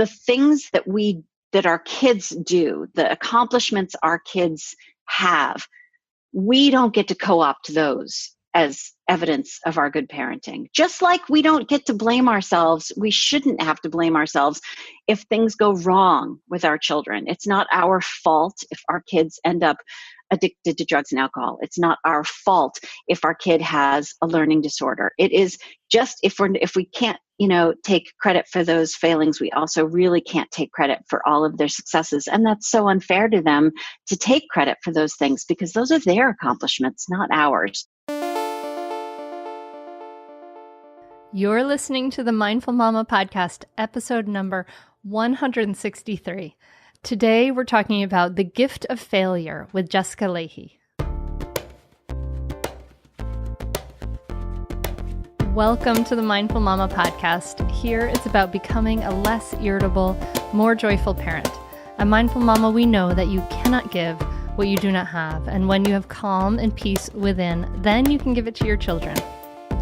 the things that our kids do, the accomplishments our kids have, we don't get to co-opt those as evidence of our good parenting. Just like we don't get to blame ourselves, we shouldn't have to blame ourselves if things go wrong with our children. It's not our fault if our kids end up addicted to drugs and alcohol. It's not our fault if our kid has a learning disorder. It is just if we can't, take credit for those failings, we also really can't take credit for all of their successes. And that's so unfair to them to take credit for those things because those are their accomplishments, not ours. You're listening to the Mindful Mama podcast, episode number 163. Today, we're talking about the gift of failure with Jessica Lahey. Welcome to the Mindful Mama podcast. Here, it's about becoming a less irritable, more joyful parent. At Mindful Mama, we know that you cannot give what you do not have. And when you have calm and peace within, then you can give it to your children.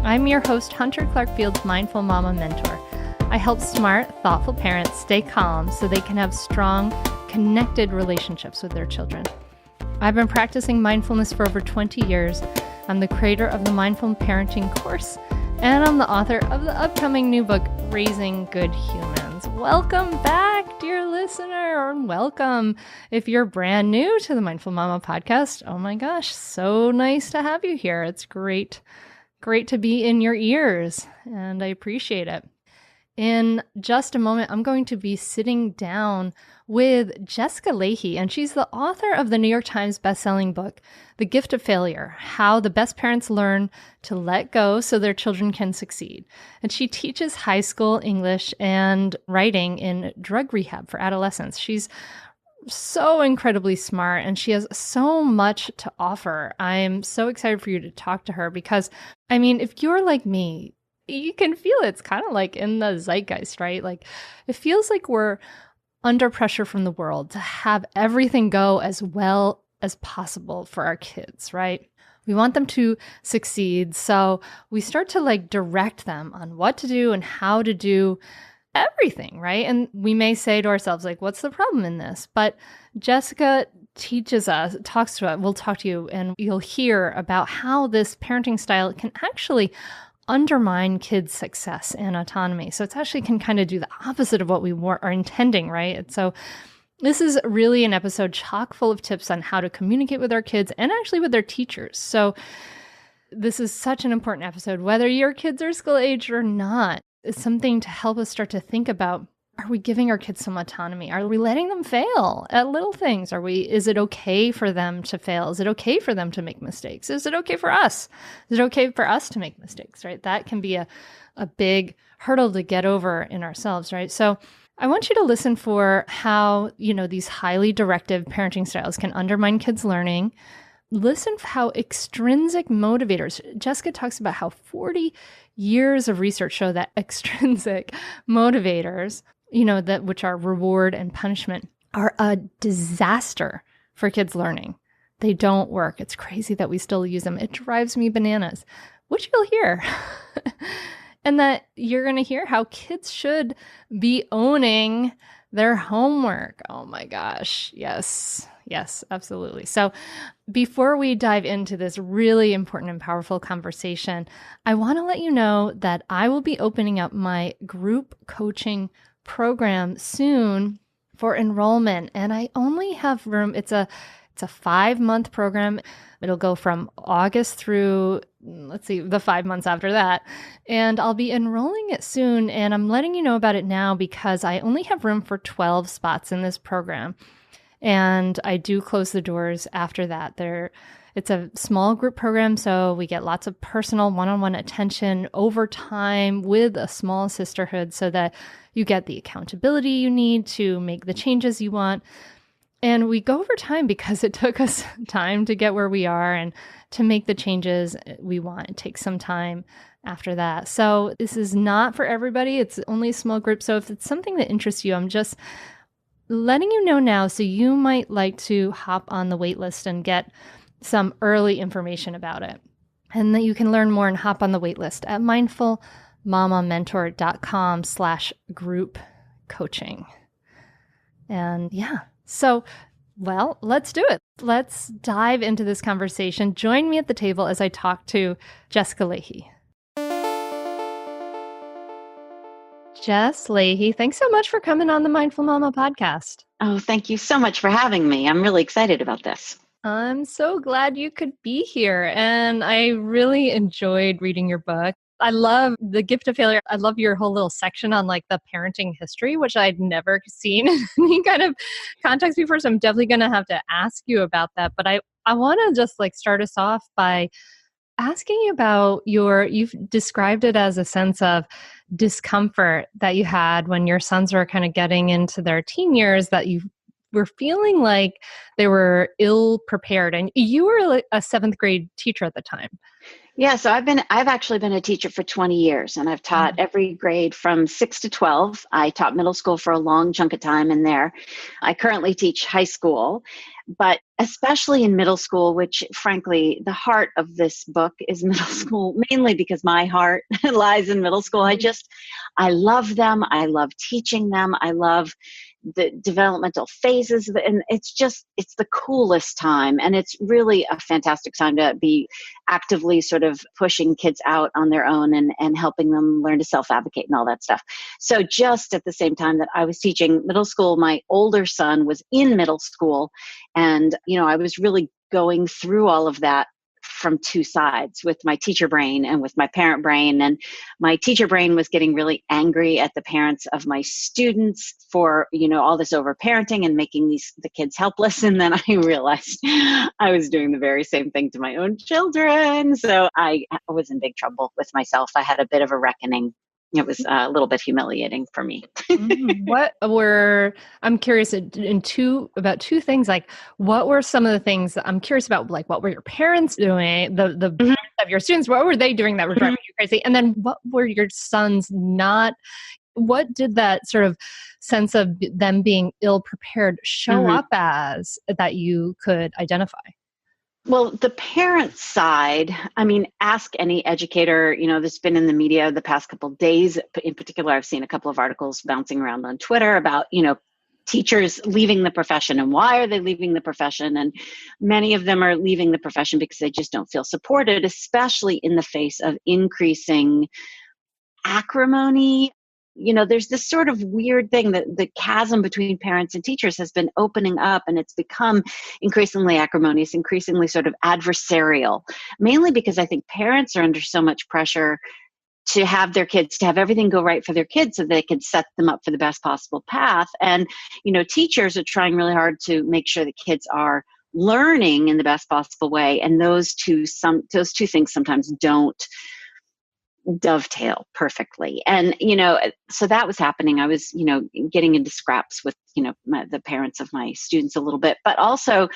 I'm your host, Hunter Clark-Field's Mindful Mama mentor. I help smart, thoughtful parents stay calm so they can have strong, connected relationships with their children. I've been practicing mindfulness for over 20 years. I'm the creator of the Mindful Parenting course, and I'm the author of the upcoming new book, Raising Good Humans. Welcome back, dear listener, and welcome if you're brand new to the Mindful Mama podcast. Oh my gosh, so nice to have you here. It's great to be in your ears, and I appreciate it. In just a moment, I'm going to be sitting down with Jessica Lahey, and she's the author of the New York Times bestselling book, The Gift of Failure: How the Best Parents Learn to Let Go so Their Children Can Succeed. And she teaches high school English and writing in drug rehab for adolescents. She's so incredibly smart, and she has so much to offer. I'm so excited for you to talk to her because, if you're like me, you can feel it's kind of like in the zeitgeist, right? Like it feels like we're under pressure from the world to have everything go as well as possible for our kids, right? We want them to succeed. So we start to direct them on what to do and how to do everything, right? And we may say to ourselves, what's the problem in this? But Jessica teaches us, talks to us, we'll talk to you, and you'll hear about how this parenting style can actually undermine kids' success and autonomy. So it actually can kind of do the opposite of what we are intending, right? And so this is really an episode chock full of tips on how to communicate with our kids and actually with their teachers. So this is such an important episode, whether your kids are school age or not. It's something to help us start to think about, are we giving our kids some autonomy? Are we letting them fail at little things? Is it okay for them to fail? Is it okay for them to make mistakes? Is it okay for us? Is it okay for us to make mistakes, right? That can be a big hurdle to get over in ourselves, right? So I want you to listen for how, these highly directive parenting styles can undermine kids' learning. Listen for how extrinsic motivators, Jessica talks about how 40 years of research show that extrinsic motivators, which are reward and punishment, are a disaster for kids learning. They don't work. It's crazy that we still use them. It drives me bananas, which you'll hear. And that you're going to hear how kids should be owning their homework. Oh my gosh. Yes, absolutely. So before we dive into this really important and powerful conversation, I want to let you know that I will be opening up my group coaching program soon for enrollment. And I only have room. It's a 5-month program. It'll go from August through, the 5 months after that. And I'll be enrolling it soon. And I'm letting you know about it now because I only have room for 12 spots in this program. And I do close the doors after that. It's a small group program, so we get lots of personal one-on-one attention over time with a small sisterhood so that you get the accountability you need to make the changes you want. And we go over time because it took us time to get where we are and to make the changes we want. It takes some time after that. So this is not for everybody. It's only a small group. So if it's something that interests you, I'm just letting you know now, so you might like to hop on the wait list and get some early information about it. And that you can learn more and hop on the wait list at mindfulmamamentor.com/group coaching. And so, well, let's do it. Let's dive into this conversation. Join me at the table as I talk to Jessica Lahey. Jess Lahey, thanks so much for coming on the Mindful Mama podcast. Oh, thank you so much for having me. I'm really excited about this. I'm so glad you could be here. And I really enjoyed reading your book. I love The Gift of Failure. I love your whole little section on like the parenting history, which I'd never seen in any kind of context before. So I'm definitely going to have to ask you about that. But I want to just like start us off by asking you about you've described it as a sense of discomfort that you had when your sons were kind of getting into their teen years, that you were feeling like they were ill prepared. And you were a seventh grade teacher at the time. Yeah, so I've actually been a teacher for 20 years, and I've taught every grade from 6 to 12. I taught middle school for a long chunk of time in there. I currently teach high school, but especially in middle school, which frankly, the heart of this book is middle school, mainly because my heart lies in middle school. I love them. I love teaching them. I love the developmental phases, and it's the coolest time. And it's really a fantastic time to be actively sort of pushing kids out on their own and helping them learn to self-advocate and all that stuff. So just at the same time that I was teaching middle school, my older son was in middle school. And, I was really going through all of that from two sides, with my teacher brain and with my parent brain. And my teacher brain was getting really angry at the parents of my students for, all this overparenting and making the kids helpless. And then I realized I was doing the very same thing to my own children. So I was in big trouble with myself. I had a bit of a reckoning. It was a little bit humiliating for me. I'm curious about two things. Like, what were some of the things that I'm curious about? Like, what were your parents doing? The parents of your students, what were they doing that were driving you crazy? And then what were your sons not? What did that sort of sense of them being ill prepared show up as that you could identify? Well, the parent side, ask any educator, that's been in the media the past couple of days. In particular, I've seen a couple of articles bouncing around on Twitter about, teachers leaving the profession and why are they leaving the profession? And many of them are leaving the profession because they just don't feel supported, especially in the face of increasing acrimony. There's this sort of weird thing that the chasm between parents and teachers has been opening up, and it's become increasingly acrimonious, increasingly sort of adversarial, mainly because I think parents are under so much pressure to have everything go right for their kids so they can set them up for the best possible path. And, teachers are trying really hard to make sure the kids are learning in the best possible way. And those two things sometimes don't dovetail perfectly. And, so that was happening. I was, getting into scraps with, the parents of my students a little bit, but also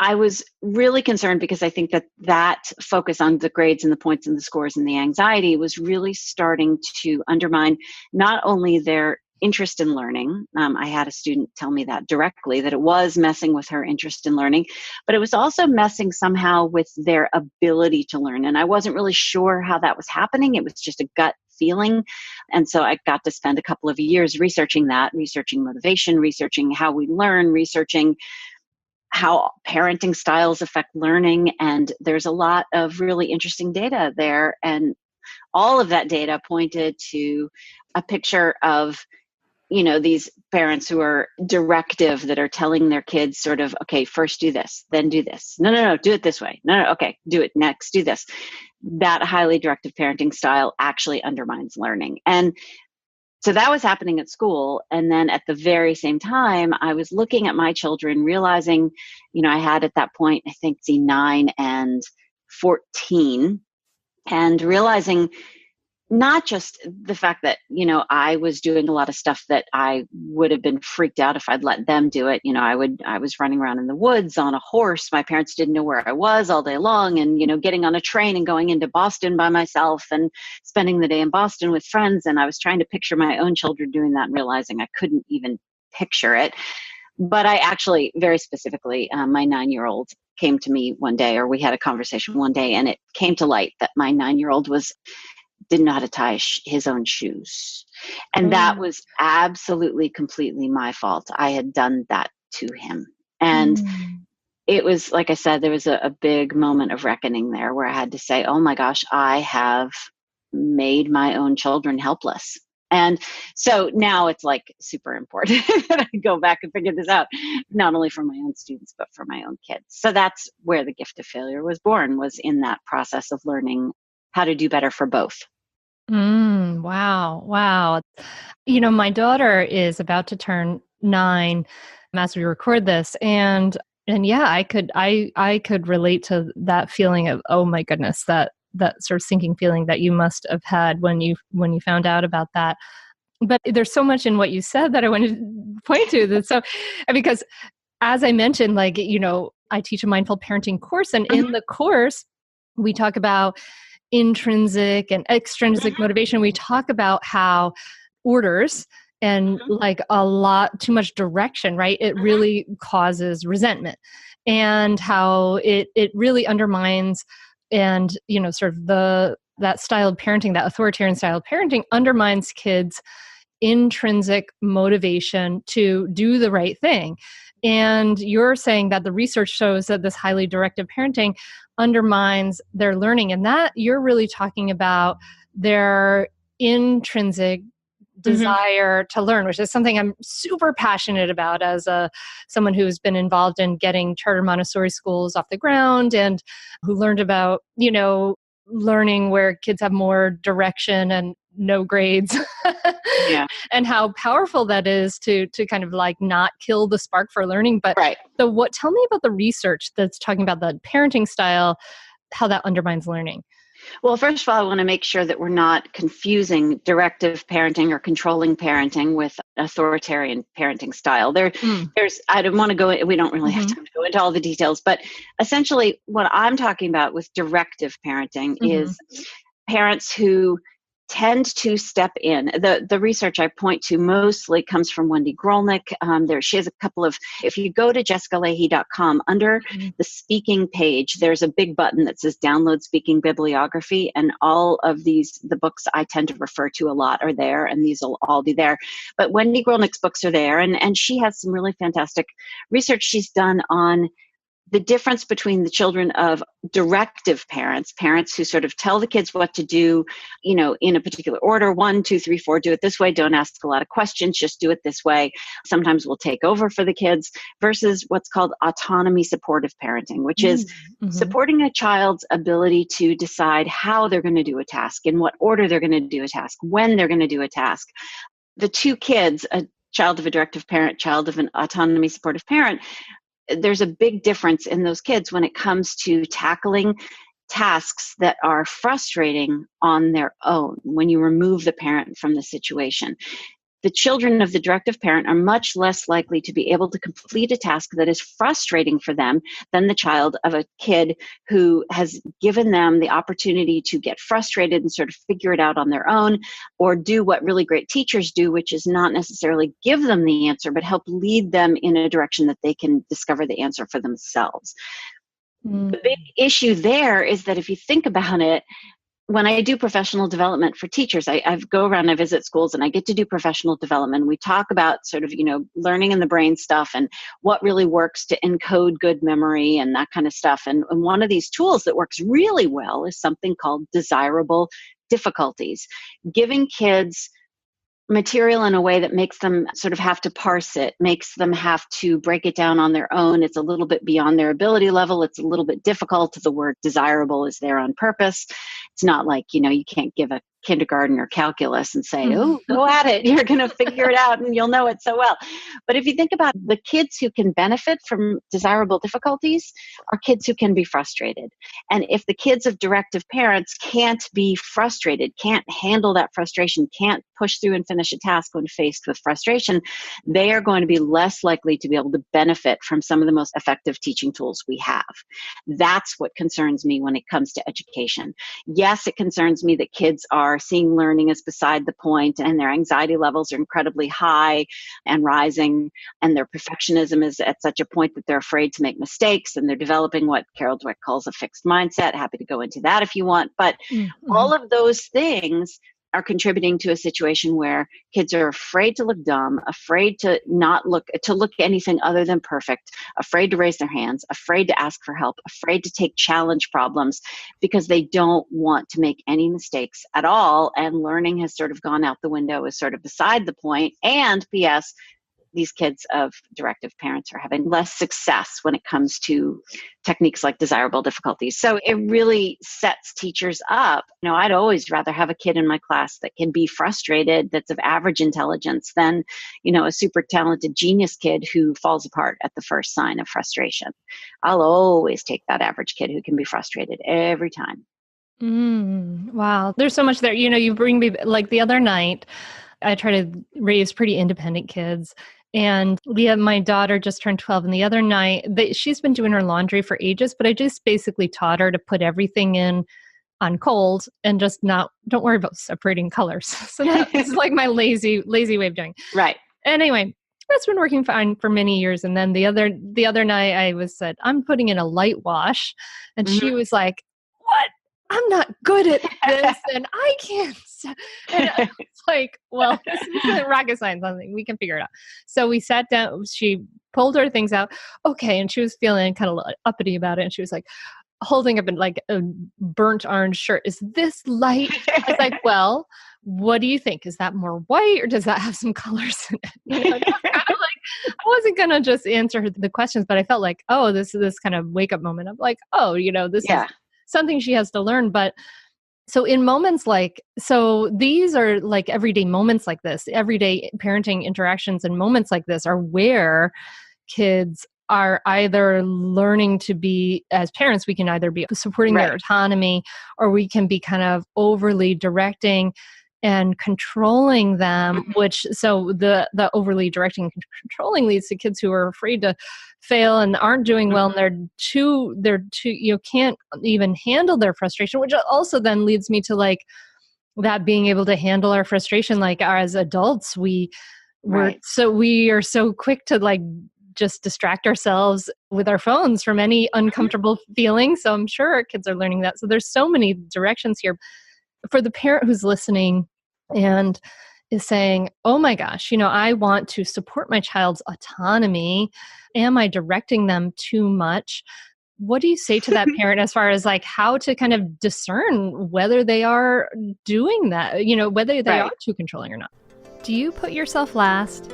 I was really concerned because I think that focus on the grades and the points and the scores and the anxiety was really starting to undermine not only their interest in learning. I had a student tell me that directly, that it was messing with her interest in learning, but it was also messing somehow with their ability to learn. And I wasn't really sure how that was happening. It was just a gut feeling. And so I got to spend a couple of years researching motivation, researching how we learn, researching how parenting styles affect learning. And there's a lot of really interesting data there. And all of that data pointed to a picture of these parents who are directive, that are telling their kids sort of, okay, first do this, then do this. No, do it this way. No, okay, do it next, do this. That highly directive parenting style actually undermines learning. And so that was happening at school. And then at the very same time, I was looking at my children, realizing, I had at that point, I think, 9 and 14, and realizing not just the fact that, I was doing a lot of stuff that I would have been freaked out if I'd let them do it. I was running around in the woods on a horse. My parents didn't know where I was all day long, and, getting on a train and going into Boston by myself and spending the day in Boston with friends. And I was trying to picture my own children doing that and realizing I couldn't even picture it. But I actually, very specifically, my 9-year-old came to me one day, or we had a conversation one day, and it came to light that my 9-year-old was didn't know how to tie his own shoes. And that was absolutely, completely my fault. I had done that to him. And it was, like I said, there was a big moment of reckoning there where I had to say, oh my gosh, I have made my own children helpless. And so now it's like super important that I go back and figure this out, not only for my own students, but for my own kids. So that's where the gift of failure was born, was in that process of learning how to do better for both. Wow. Wow. My daughter is about to turn 9 as we record this. And yeah, I could relate to that feeling of, oh my goodness, that sort of sinking feeling that you must have had when you found out about that. But there's so much in what you said that I want to point to that. So, because as I mentioned, I teach a mindful parenting course, and in the course, we talk about intrinsic and extrinsic motivation. We talk about how orders and like a lot too much direction, right? It really causes resentment, and how it really undermines, and sort of that style of parenting, that authoritarian style of parenting, undermines kids' intrinsic motivation to do the right thing. And you're saying that the research shows that this highly directive parenting undermines their learning, and that you're really talking about their intrinsic desire to learn, which is something I'm super passionate about as someone who's been involved in getting charter Montessori schools off the ground, and who learned about, learning where kids have more direction and no grades. Yeah. And how powerful that is to kind of like not kill the spark for learning. But right. So tell me about the research that's talking about the parenting style, how that undermines learning. Well, first of all, I want to make sure that we're not confusing directive parenting or controlling parenting with authoritarian parenting style. There's, I don't want to go, we don't really have time to go into all the details, but essentially what I'm talking about with directive parenting is parents who tend to step in. The research I point to mostly comes from Wendy Grolnick. She has a couple of, if you go to jessicalahey.com, under the speaking page, there's a big button that says download speaking bibliography. And all of the books I tend to refer to a lot are there, and these will all be there. But Wendy Grolnick's books are there. And she has some really fantastic research she's done on the difference between the children of directive parents who sort of tell the kids what to do, in a particular order, 1, 2, 3, 4, do it this way. Don't ask a lot of questions. Just do it this way. Sometimes we'll take over for the kids, versus what's called autonomy supportive parenting, which is supporting a child's ability to decide how they're going to do a task, in what order they're going to do a task, when they're going to do a task. The two kids, a child of a directive parent, child of an autonomy supportive parent, there's a big difference in those kids when it comes to tackling tasks that are frustrating on their own when you remove the parent from the situation. The children of the directive parent are much less likely to be able to complete a task that is frustrating for them than the child of a kid who has given them the opportunity to get frustrated and sort of figure it out on their own, or do what really great teachers do, which is not necessarily give them the answer, but help lead them in a direction that they can discover the answer for themselves. The big issue there is that if you think about it, when I do professional development for teachers, I go around, I visit schools, and I get to do professional development. We talk about sort of, learning in the brain stuff and what really works to encode good memory and that kind of stuff. And one of these tools that works really well is something called desirable difficulties, giving kids material in a way that makes them sort of have to parse it, makes them have to break it down on their own. It's a little bit beyond their ability level. It's a little bit difficult. The word desirable is there on purpose. It's not like, you can't give a kindergartner calculus and say, oh, go at it. You're going to figure it out and you'll know it so well. But if you think about the kids who can benefit from desirable difficulties are kids who can be frustrated. And if the kids of directive parents can't be frustrated, can't handle that frustration, can't push through and finish a task when faced with frustration, they are going to be less likely to be able to benefit from some of the most effective teaching tools we have. That's what concerns me when it comes to education. Yes, it concerns me that kids are seeing learning as beside the point and their anxiety levels are incredibly high and rising learning, and their perfectionism is at such a point that they're afraid to make mistakes, and they're developing what Carol Dweck calls a fixed mindset. Happy to go into that if you want. But Mm-hmm. all of those things are contributing to a situation where kids are afraid to look dumb, afraid to look anything other than perfect, afraid to raise their hands, afraid to ask for help, afraid to take challenge problems because they don't want to make any mistakes at all. And learning has sort of gone out the window, is sort of beside the point. And P.S., these kids of directive parents are having less success when it comes to techniques like desirable difficulties. So it really sets teachers up. I'd always rather have a kid in my class that can be frustrated, that's of average intelligence, than, a super talented genius kid who falls apart at the first sign of frustration. I'll always take that average kid who can be frustrated every time. Wow. There's so much there. You bring me, like the other night, I try to raise pretty independent kids. And my daughter just turned 12. And the other night, she's been doing her laundry for ages, but I just basically taught her to put everything in on cold and just don't worry about separating colors. So that's like my lazy way of doing it. Right. Anyway, that's been working fine for many years. And then the other night I said, I'm putting in a light wash. And she was like, what? I'm not good at this and I can't. And it's like, well, this isn't rocket science. We can figure it out. So we sat down, she pulled her things out. Okay. And she was feeling kind of uppity about it. And she was like holding up like a burnt orange shirt. Is this light? I was like, well, what do you think? Is that more white or does that have some colors in it? I wasn't going to just answer the questions, but I felt like, oh, this is this kind of wake up moment of like, oh, this is something she has to learn. But so in moments these are like everyday moments like this, everyday parenting interactions and moments like this are where kids are either learning to be, as parents, we can either be supporting their autonomy or we can be kind of overly directing and controlling them, so the overly directing and controlling leads to kids who are afraid to fail and aren't doing well, and they're too can't even handle their frustration, which also then leads me to like that being able to handle our frustration. Like as adults, we are so quick to like just distract ourselves with our phones from any uncomfortable feeling. So I'm sure our kids are learning that. So there's so many directions here. For the parent who's listening and is saying, oh my gosh, I want to support my child's autonomy. Am I directing them too much? What do you say to that parent as far as like how to kind of discern whether they are doing that, whether they are too controlling or not? Do you put yourself last?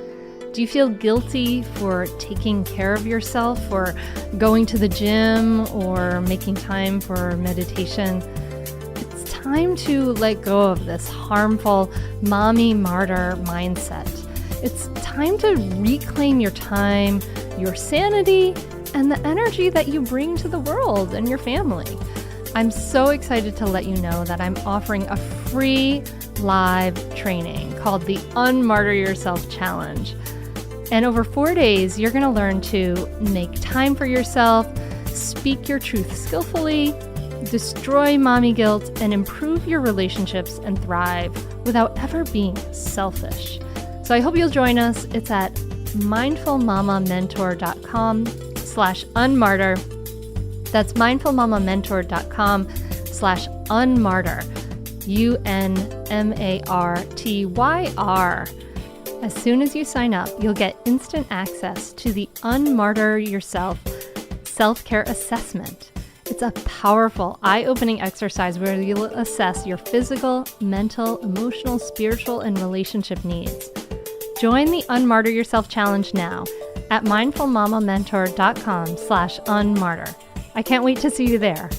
Do you feel guilty for taking care of yourself or going to the gym or making time for meditation? Time to let go of this harmful mommy martyr mindset. It's time to reclaim your time, your sanity, and the energy that you bring to the world and your family. I'm so excited to let you know that I'm offering a free live training called the Unmartyr Yourself Challenge. And over 4 days, you're going to learn to make time for yourself, speak your truth skillfully, destroy mommy guilt, and improve your relationships and thrive without ever being selfish. So I hope you'll join us. It's at mindfulmamamentor.com/unmartyr. That's mindfulmamamentor.com/unmartyr. UNMARTYR. As soon as you sign up, you'll get instant access to the Unmartyr Yourself self-care assessment. It's a powerful, eye-opening exercise where you'll assess your physical, mental, emotional, spiritual, and relationship needs. Join the Unmartyr Yourself Challenge now at mindfulmamamentor.com/unmartyr. I can't wait to see you there.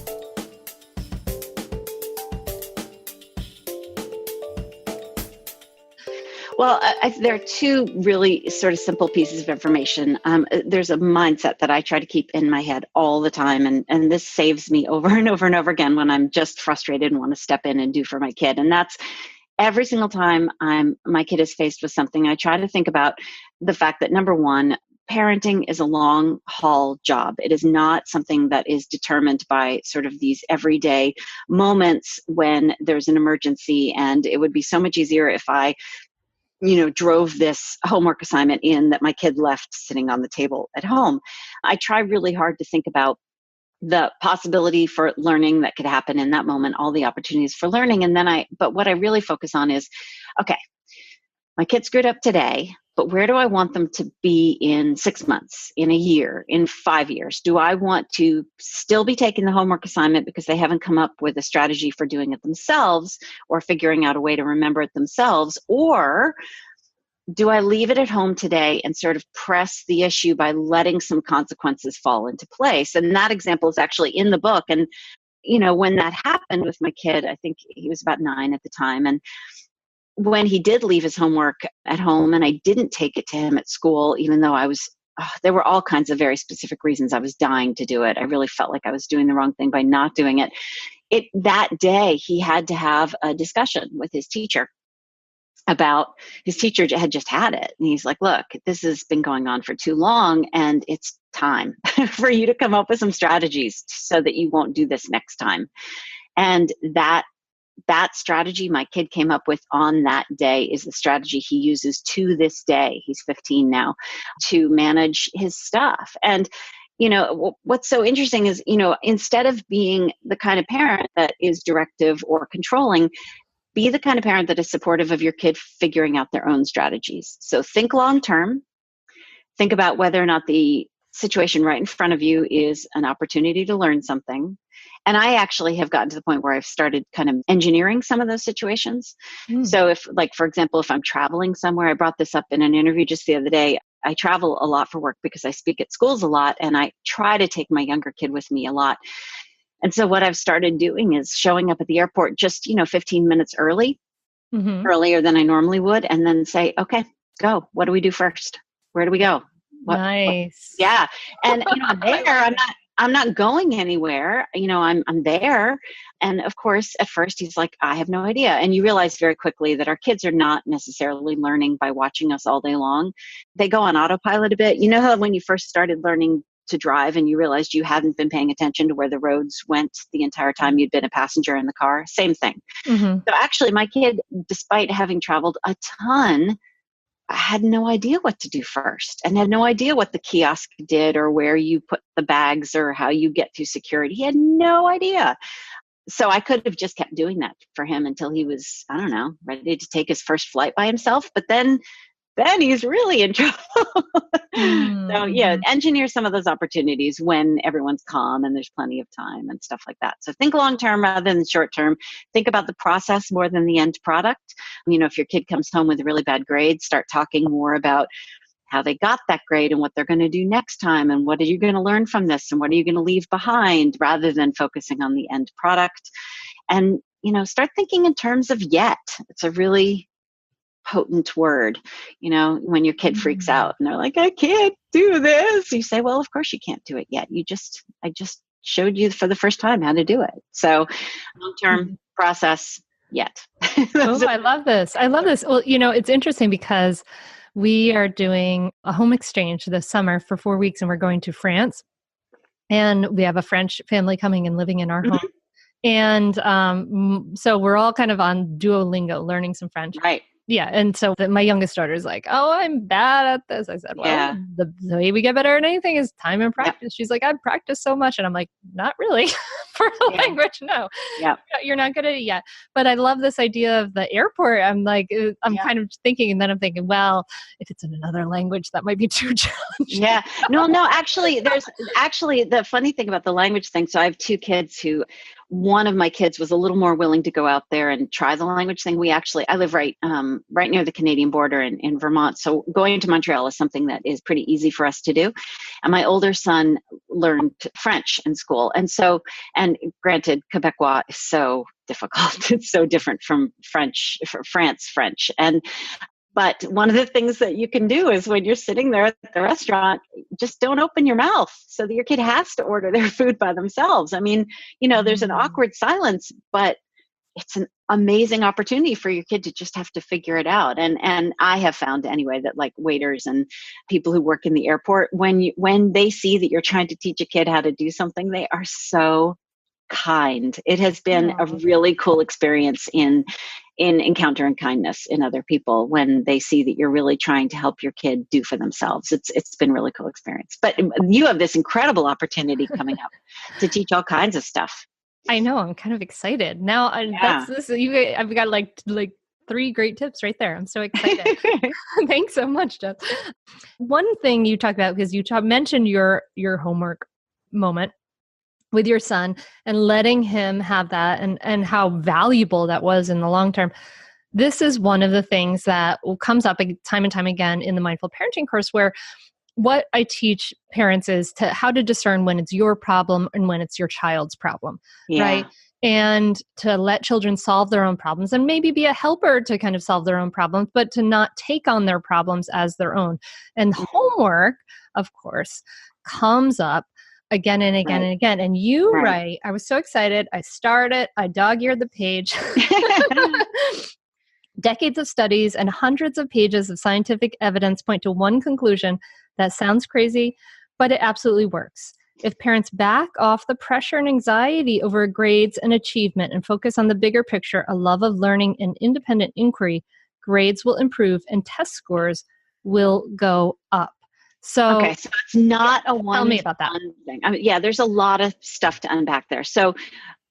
Well, there are two really sort of simple pieces of information. There's a mindset that I try to keep in my head all the time, and this saves me over and over and over again when I'm just frustrated and want to step in and do for my kid. And that's every single time my kid is faced with something, I try to think about the fact that, number one, parenting is a long haul job. It is not something that is determined by sort of these everyday moments when there's an emergency. And it would be so much easier if I drove this homework assignment in that my kid left sitting on the table at home. I try really hard to think about the possibility for learning that could happen in that moment, all the opportunities for learning. But what I really focus on is, okay, my kid screwed up today, but where do I want them to be in 6 months, in a year, in 5 years? Do I want to still be taking the homework assignment because they haven't come up with a strategy for doing it themselves or figuring out a way to remember it themselves? Or do I leave it at home today and sort of press the issue by letting some consequences fall into place? And that example is actually in the book. And, when that happened with my kid, I think he was about 9 at the time. And when he did leave his homework at home and I didn't take it to him at school, even though there were all kinds of very specific reasons I was dying to do it. I really felt like I was doing the wrong thing by not doing it. That day, he had to have a discussion with his teacher about, his teacher had just had it. And he's like, look, this has been going on for too long and it's time for you to come up with some strategies so that you won't do this next time. And that strategy my kid came up with on that day is the strategy he uses to this day. He's 15 now, to manage his stuff. And what's so interesting is, instead of being the kind of parent that is directive or controlling, be the kind of parent that is supportive of your kid figuring out their own strategies. So think long term. Think about whether or not the situation right in front of you is an opportunity to learn something. And I actually have gotten to the point where I've started kind of engineering some of those situations. So for example, if I'm traveling somewhere, I brought this up in an interview just the other day. I travel a lot for work because I speak at schools a lot, and I try to take my younger kid with me a lot. And so what I've started doing is showing up at the airport just, 15 minutes earlier than I normally would, and then say, okay, go. What do we do first? Where do we go? Nice. Yeah. And, I'm there. I'm not going anywhere. I'm there. And of course, at first he's like, I have no idea. And you realize very quickly that our kids are not necessarily learning by watching us all day long. They go on autopilot a bit. You know how when you first started learning to drive and you realized you hadn't been paying attention to where the roads went the entire time you'd been a passenger in the car? Same thing. So actually my kid, despite having traveled a ton, I had no idea what to do first and had no idea what the kiosk did or where you put the bags or how you get through security. He had no idea. So I could have just kept doing that for him until he was, I don't know, ready to take his first flight by himself. But then he's really in trouble. So yeah, engineer some of those opportunities when everyone's calm and there's plenty of time and stuff like that. So think long-term rather than short-term. Think about the process more than the end product. If your kid comes home with a really bad grade, start talking more about how they got that grade and what they're going to do next time. And what are you going to learn from this? And what are you going to leave behind, rather than focusing on the end product. And, start thinking in terms of yet. It's a really potent word. When your kid freaks out and they're like, I can't do this, you say, well, of course you can't do it yet. I just showed you for the first time how to do it. So long-term process yet. I love this. Well, it's interesting because we are doing a home exchange this summer for 4 weeks, and we're going to France, and we have a French family coming and living in our home. And so we're all kind of on Duolingo learning some French. Right. Yeah. And so my youngest daughter is like, oh, I'm bad at this. I said, well, the way we get better at anything is time and practice. Yeah. She's like, I've practiced so much. And I'm like, not really for a language. No, you're not good at it yet. But I love this idea of the airport. I'm like, I'm kind of thinking, and then I'm thinking, well, if it's in another language, that might be too challenging. Yeah. No, actually, there's the funny thing about the language thing. So I have 2 kids who, one of my kids was a little more willing to go out there and try the language thing. I live right near the Canadian border in Vermont. So going to Montreal is something that is pretty easy for us to do. And my older son learned French in school. And granted, Quebecois is so difficult. It's so different from France French. But one of the things that you can do is when you're sitting there at the restaurant, just don't open your mouth so that your kid has to order their food by themselves. I mean, there's an awkward silence, but it's an amazing opportunity for your kid to just have to figure it out. And I have found anyway that like waiters and people who work in the airport, when they see that you're trying to teach a kid how to do something, they are so kind. It has been a Oh. really cool experience in encountering kindness in other people when they see that you're really trying to help your kid do for themselves. It's been a really cool experience. But you have this incredible opportunity coming up to teach all kinds of stuff. I know. I'm kind of excited now. Yeah. I've got like 3 great tips right there. I'm so excited. Thanks so much, Jess. One thing you talked about, because you mentioned your homework moment with your son and letting him have that, and how valuable that was in the long term. This is one of the things that comes up time and time again in the mindful parenting course, where what I teach parents is how to discern when it's your problem and when it's your child's problem, right? Yeah. And to let children solve their own problems and maybe be a helper to kind of solve their own problems, but to not take on their problems as their own. And homework, of course, comes up again and again and again. And you write, I was so excited. I dog-eared the page. Decades of studies and hundreds of pages of scientific evidence point to one conclusion that sounds crazy, but it absolutely works. If parents back off the pressure and anxiety over grades and achievement and focus on the bigger picture, a love of learning and independent inquiry, grades will improve and test scores will go up. So, okay, so it's not a one. Tell me about that. Thing. I mean, yeah, there's a lot of stuff to unpack there. So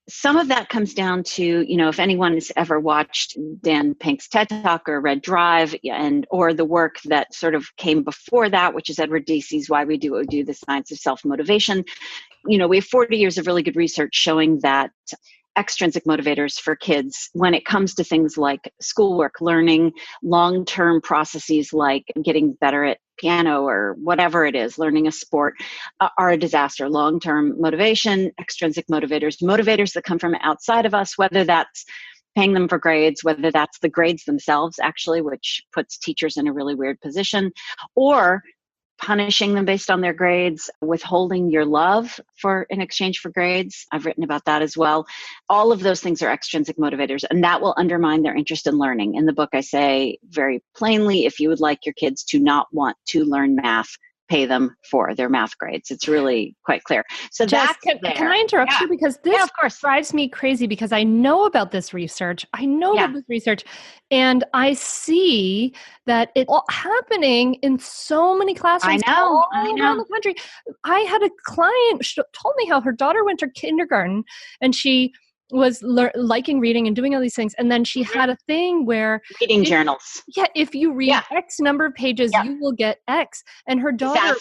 some of that comes down to, if anyone has ever watched Dan Pink's TED Talk or read Drive, or the work that sort of came before that, which is Edward Dacey's Why We Do What We Do, The Science of Self-Motivation. We have 40 years of really good research showing that extrinsic motivators for kids, when it comes to things like schoolwork, learning, long-term processes like getting better at piano or whatever it is, learning a sport, are a disaster. Long-term motivation, extrinsic motivators that come from outside of us, whether that's paying them for grades, whether that's the grades themselves, actually, which puts teachers in a really weird position, or punishing them based on their grades, withholding your love in exchange for grades. I've written about that as well. All of those things are extrinsic motivators, and that will undermine their interest in learning. In the book, I say very plainly, if you would like your kids to not want to learn math, pay them for their math grades. It's really quite clear. So Jess, can I interrupt you? Because this of course drives me crazy, because I know about this research. And I see that it's all happening in so many classrooms all around the country. I had a client told me how her daughter went to kindergarten and she was liking reading and doing all these things. And then she had a thing where reading journals. Yeah. If you read X number of pages, you will get X. And her daughter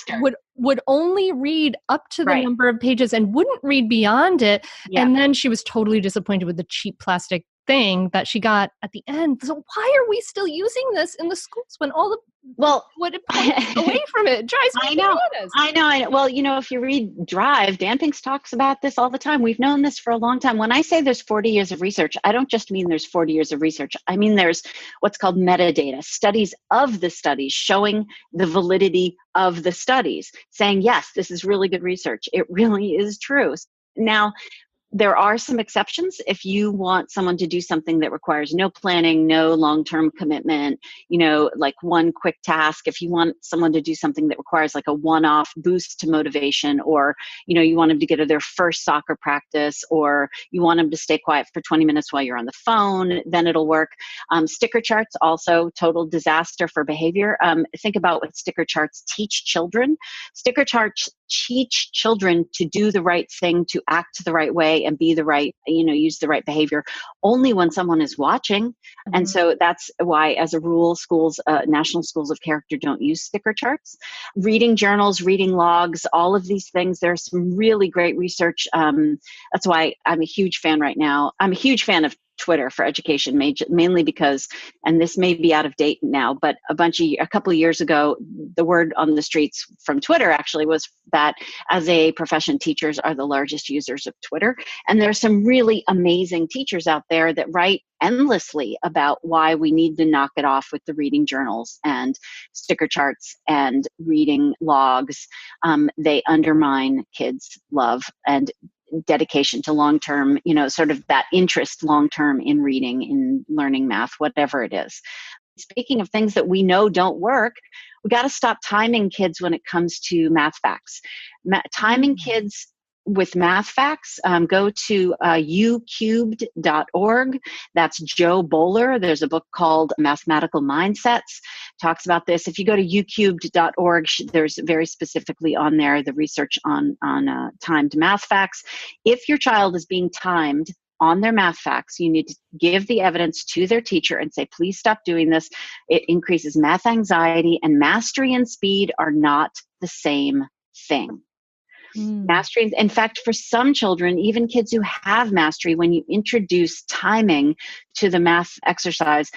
would only read up to the number of pages and wouldn't read beyond it. Yeah. And then she was totally disappointed with the cheap plastic thing that she got at the end. So why are we still using this in the schools when all the what it points away from it? It drives me bananas. I know. Well, if you read Drive, Dan Pinks talks about this all the time. We've known this for a long time. When I say there's 40 years of research, I don't just mean there's 40 years of research. I mean there's what's called metadata, studies of the studies showing the validity of the studies, saying, yes, this is really good research. It really is true. Now, there are some exceptions. If you want someone to do something that requires no planning, no long-term commitment, like one quick task, if you want someone to do something that requires like a one-off boost to motivation, or, you want them to get to their first soccer practice, or you want them to stay quiet for 20 minutes while you're on the phone, then it'll work. Sticker charts, also total disaster for behavior. Think about what sticker charts teach children. Sticker charts teach children to do the right thing, to act the right way, and be the right, use the right behavior only when someone is watching. Mm-hmm. And so that's why, as a rule, schools, national schools of character don't use sticker charts. Reading journals, reading logs, all of these things. There's some really great research. That's why I'm a huge fan right now. I'm a huge fan of Twitter for education, mainly because, and this may be out of date now, but a couple of years ago, the word on the streets from Twitter actually was that as a profession, teachers are the largest users of Twitter. And there's some really amazing teachers out there that write endlessly about why we need to knock it off with the reading journals and sticker charts and reading logs. They undermine kids' love and dedication to long-term, sort of that interest long-term in reading, in learning math, whatever it is. Speaking of things that we know don't work, we got to stop timing kids when it comes to math facts. Timing kids with math facts, go to ucubed.org. That's Joe Bowler. There's a book called Mathematical Mindsets, talks about this. If you go to ucubed.org, there's very specifically on there the research on timed math facts. If your child is being timed on their math facts, you need to give the evidence to their teacher and say, please stop doing this. It increases math anxiety, and mastery and speed are not the same thing. Mastery, in fact, for some children, even kids who have mastery, when you introduce timing to the math exercise,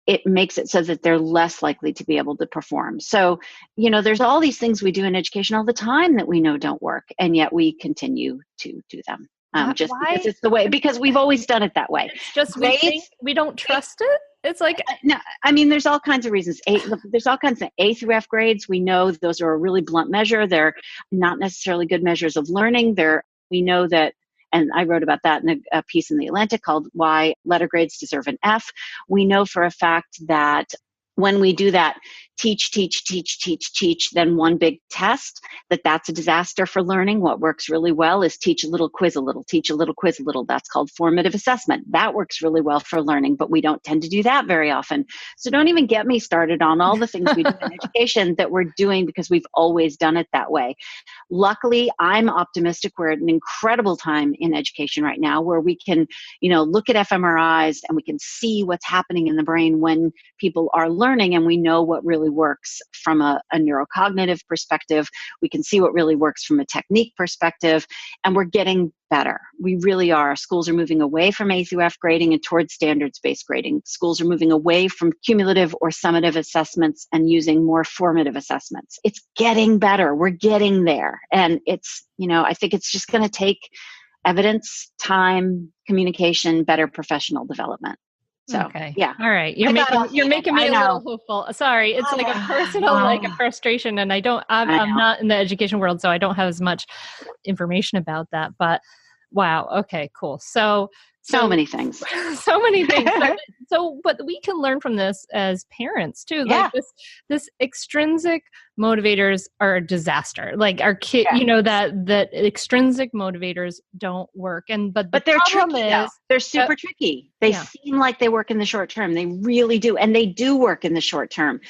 it makes it so that they're less likely to be able to perform. So, there's all these things we do in education all the time that we know don't work, and yet we continue to do them. Just why? Because it's the way, because we've always done it that way. It's just we don't trust it. It's like, no, I mean, there's all kinds of reasons. There's all kinds of A through F grades. We know those are a really blunt measure. They're not necessarily good measures of learning. We know that, and I wrote about that in a piece in The Atlantic called Why Letter Grades Deserve an F. We know for a fact that when we do that, teach, then one big test, that's a disaster for learning. What works really well is teach a little, quiz a little, teach a little, quiz a little. That's called formative assessment. That works really well for learning, but we don't tend to do that very often. So don't even get me started on all the things we do in education that we're doing because we've always done it that way. Luckily, I'm optimistic. We're at an incredible time in education right now where we can, look at fMRIs and we can see what's happening in the brain when people are learning, and we know what really works from a neurocognitive perspective. We can see what really works from a technique perspective, and we're getting better. We really are. Schools are moving away from A through F grading and towards standards-based grading. Schools are moving away from cumulative or summative assessments and using more formative assessments. It's getting better. We're getting there. And it's, I think it's just going to take evidence, time, communication, better professional development. So, okay. Yeah. All right. You're making me a little hopeful. Sorry. It's like a personal, a frustration. And I'm not in the education world, so I don't have as much information about that, but wow. Okay, cool. So many things. So many things. But we can learn from this as parents too. Yeah. Like this extrinsic motivators are a disaster. Like our kid, that extrinsic motivators don't work. But they're tricky. They're super tricky. They seem like they work in the short term. They really do. And they do work in the short term,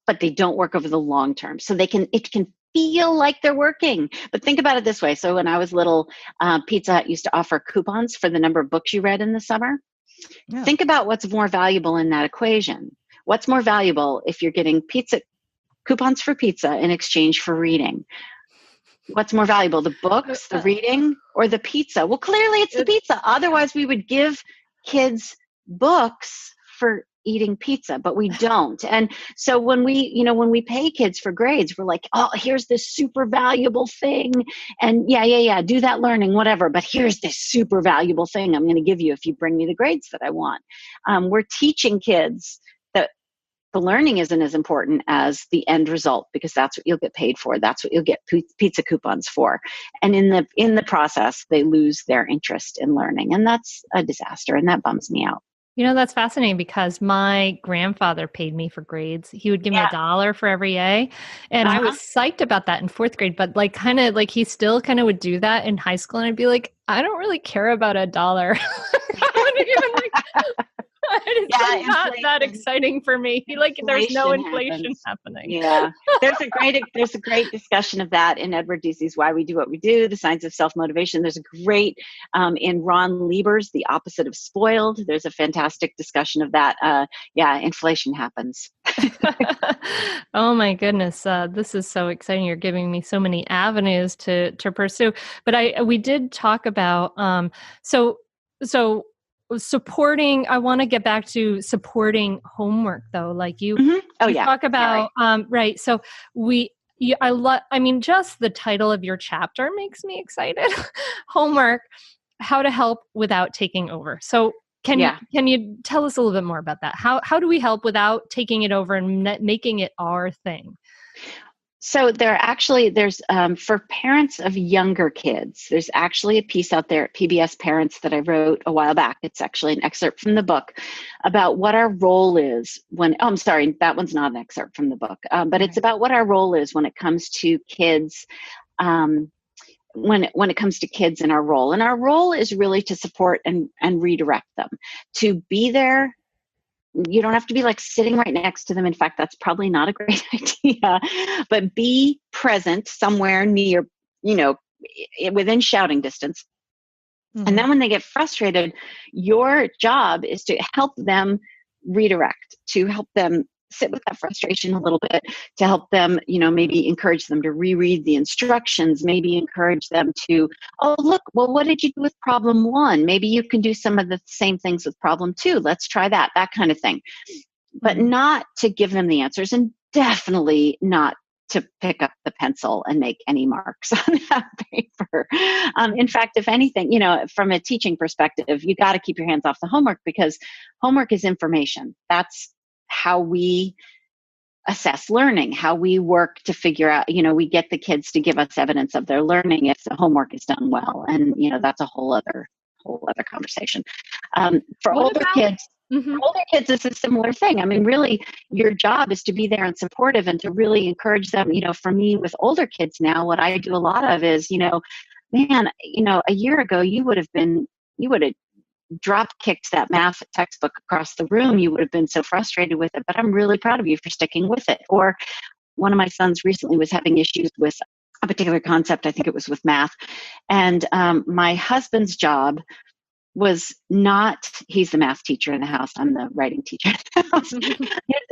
but they don't work over the long term. So it can feel like they're working. But think about it this way. So when I was little, Pizza Hut used to offer coupons for the number of books you read in the summer. Yeah. Think about what's more valuable in that equation. What's more valuable if you're getting coupons for pizza in exchange for reading? What's more valuable, the books, the reading, or the pizza? Well, clearly it's the pizza. Otherwise, we would give kids books for eating pizza, but we don't. And so when we pay kids for grades, we're like, oh, here's this super valuable thing. And do that learning, whatever. But here's this super valuable thing I'm going to give you if you bring me the grades that I want. We're teaching kids that the learning isn't as important as the end result, because that's what you'll get paid for. That's what you'll get pizza coupons for. And in the process, they lose their interest in learning. And that's a disaster. And that bums me out. That's fascinating because my grandfather paid me for grades. He would give me $1 for every A. And I was psyched about that in fourth grade, but he still kind of would do that in high school. And I'd be like, I don't really care about $1. I wouldn't even it's not that exciting for me. There's no inflation happening. Yeah. There's a great discussion of that in Edward Dece's Why We Do What We Do, The Science of Self-Motivation. There's a great, in Ron Lieber's The Opposite of Spoiled, there's a fantastic discussion of that. Inflation happens. Oh my goodness. This is so exciting. You're giving me so many avenues to pursue. But we did talk about, supporting, I want to get back to supporting homework though. Like you talk about, right. So just the title of your chapter makes me excited. Homework, how to help without taking over. So can you tell us a little bit more about that? How do we help without taking it over and making it our thing? So there's for parents of younger kids, there's actually a piece out there at PBS Parents that I wrote a while back. It's actually an excerpt from the book about what our role is I'm sorry, that one's not an excerpt from the book, but it's about what our role is when it comes to kids when it comes to kids in our role. And our role is really to support and redirect them, to be there. You don't have to be like sitting right next to them. In fact, that's probably not a great idea, but be present somewhere near, within shouting distance. And then when they get frustrated, your job is to help them redirect, to help them sit with that frustration a little bit, to help them, maybe encourage them to reread the instructions, maybe encourage them to, oh, look, well, what did you do with problem 1? Maybe you can do some of the same things with problem 2. Let's try that kind of thing. But not to give them the answers, and definitely not to pick up the pencil and make any marks on that paper. In fact, if anything, from a teaching perspective, you got to keep your hands off the homework, because homework is information. That's how we assess learning, how we work to figure out, we get the kids to give us evidence of their learning if the homework is done well. And, that's a whole other conversation. For older kids, it's a similar thing. I mean, really, your job is to be there and supportive and to really encourage them. For me with older kids now, what I do a lot of is, man, a year ago, you would have drop kicked that math textbook across the room. You would have been so frustrated with it, but I'm really proud of you for sticking with it. Or one of my sons recently was having issues with a particular concept. I think it was with math. And my husband's job was not, he's the math teacher in the house, I'm the writing teacher in the house.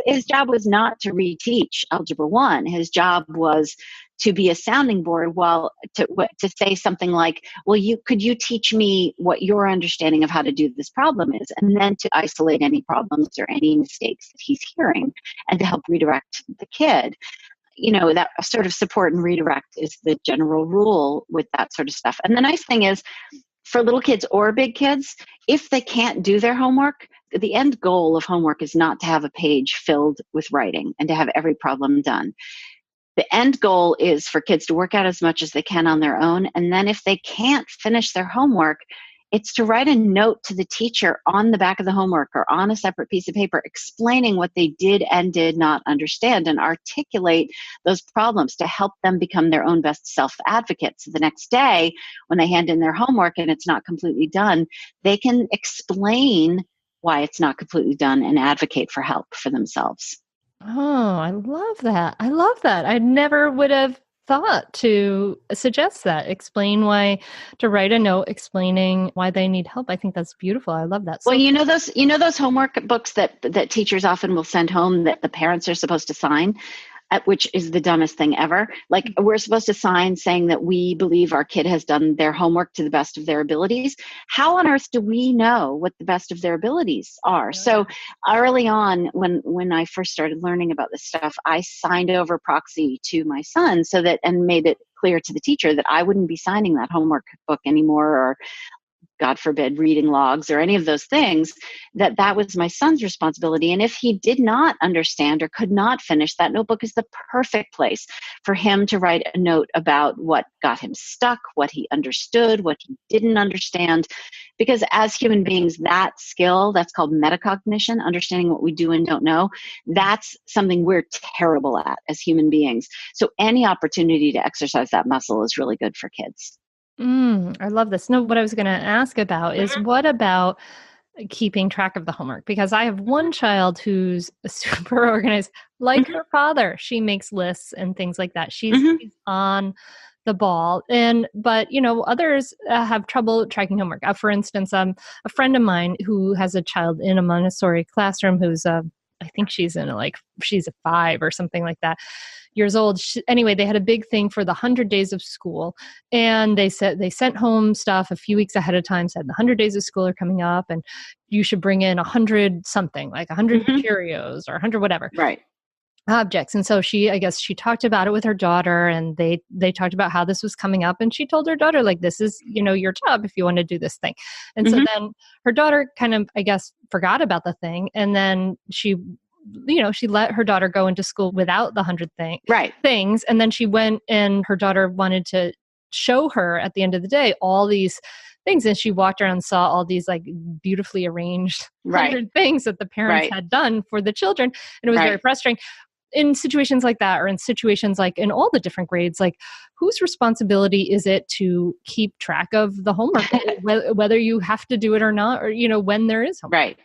His job was not to reteach Algebra 1. His job was to be a sounding board, to say something like, well, could you teach me what your understanding of how to do this problem is? And then to isolate any problems or any mistakes that he's hearing and to help redirect the kid. That sort of support and redirect is the general rule with that sort of stuff. And the nice thing is, for little kids or big kids, if they can't do their homework, the end goal of homework is not to have a page filled with writing and to have every problem done. The end goal is for kids to work out as much as they can on their own. And then if they can't finish their homework, it's to write a note to the teacher on the back of the homework or on a separate piece of paper explaining what they did and did not understand, and articulate those problems to help them become their own best self-advocate. So the next day, when they hand in their homework and it's not completely done, they can explain why it's not completely done and advocate for help for themselves. Oh, I love that. I love that. I never would have thought to suggest that. Explain why, to write a note explaining why they need help. I think that's beautiful. I love that. Well, those homework books that teachers often will send home that the parents are supposed to sign, which is the dumbest thing ever. Like, we're supposed to sign saying that we believe our kid has done their homework to the best of their abilities. How on earth do we know what the best of their abilities are? Yeah. So early on, when I first started learning about this stuff, I signed over proxy to my son and made it clear to the teacher that I wouldn't be signing that homework book anymore, or God forbid, reading logs or any of those things, that was my son's responsibility. And if he did not understand or could not finish, that notebook is the perfect place for him to write a note about what got him stuck, what he understood, what he didn't understand. Because as human beings, that skill, that's called metacognition, understanding what we do and don't know, that's something we're terrible at as human beings. So any opportunity to exercise that muscle is really good for kids. I love this. No, what I was going to ask about is, what about keeping track of the homework? Because I have one child who's super organized, like her father. She makes lists and things like that. She's on the ball. But others have trouble tracking homework. For instance, a friend of mine who has a child in a Montessori classroom who's I think she's she's a 5 or something like that years old. Anyway, they had a big thing for the 100 days of school, and they sent home stuff a few weeks ahead of time, said the 100 days of school are coming up and you should bring in 100 something, like 100 Cheerios or 100 whatever. Right. Objects. And so she talked about it with her daughter, and they talked about how this was coming up, and she told her daughter, like, this is, your job if you want to do this thing. And so then her daughter kind of, I guess, forgot about the thing. And then she let her daughter go into school without the 100 things. And then she went, and her daughter wanted to show her at the end of the day all these things. And she walked around and saw all these like beautifully arranged 100 things that the parents had done for the children. And it was very frustrating. in situations like that, or in situations like in all the different grades, like whose responsibility is it to keep track of the homework, whether you have to do it or not, or, when there is homework? Right.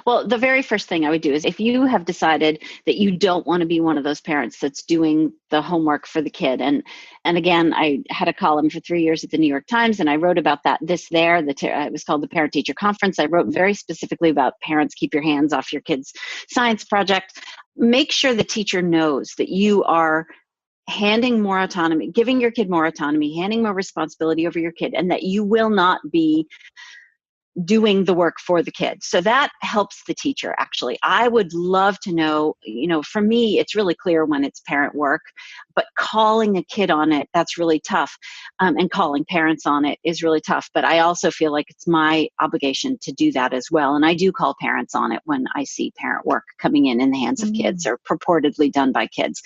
Well, the very first thing I would do is if you have decided that you don't want to be one of those parents that's doing the homework for the kid. And again, I had a column for 3 years at the New York Times, and I wrote about that it was called the Parent Teacher Conference. I wrote very specifically about parents, keep your hands off your kids' science project. Make sure the teacher knows that you are handing more autonomy, giving your kid more autonomy, handing more responsibility over your kid, and that you will not be doing the work for the kids. So that helps the teacher, actually. I would love to know, for me, it's really clear when it's parent work, but calling a kid on it, that's really tough. And calling parents on it is really tough. But I also feel like it's my obligation to do that as well. And I do call parents on it when I see parent work coming in the hands of kids or purportedly done by kids.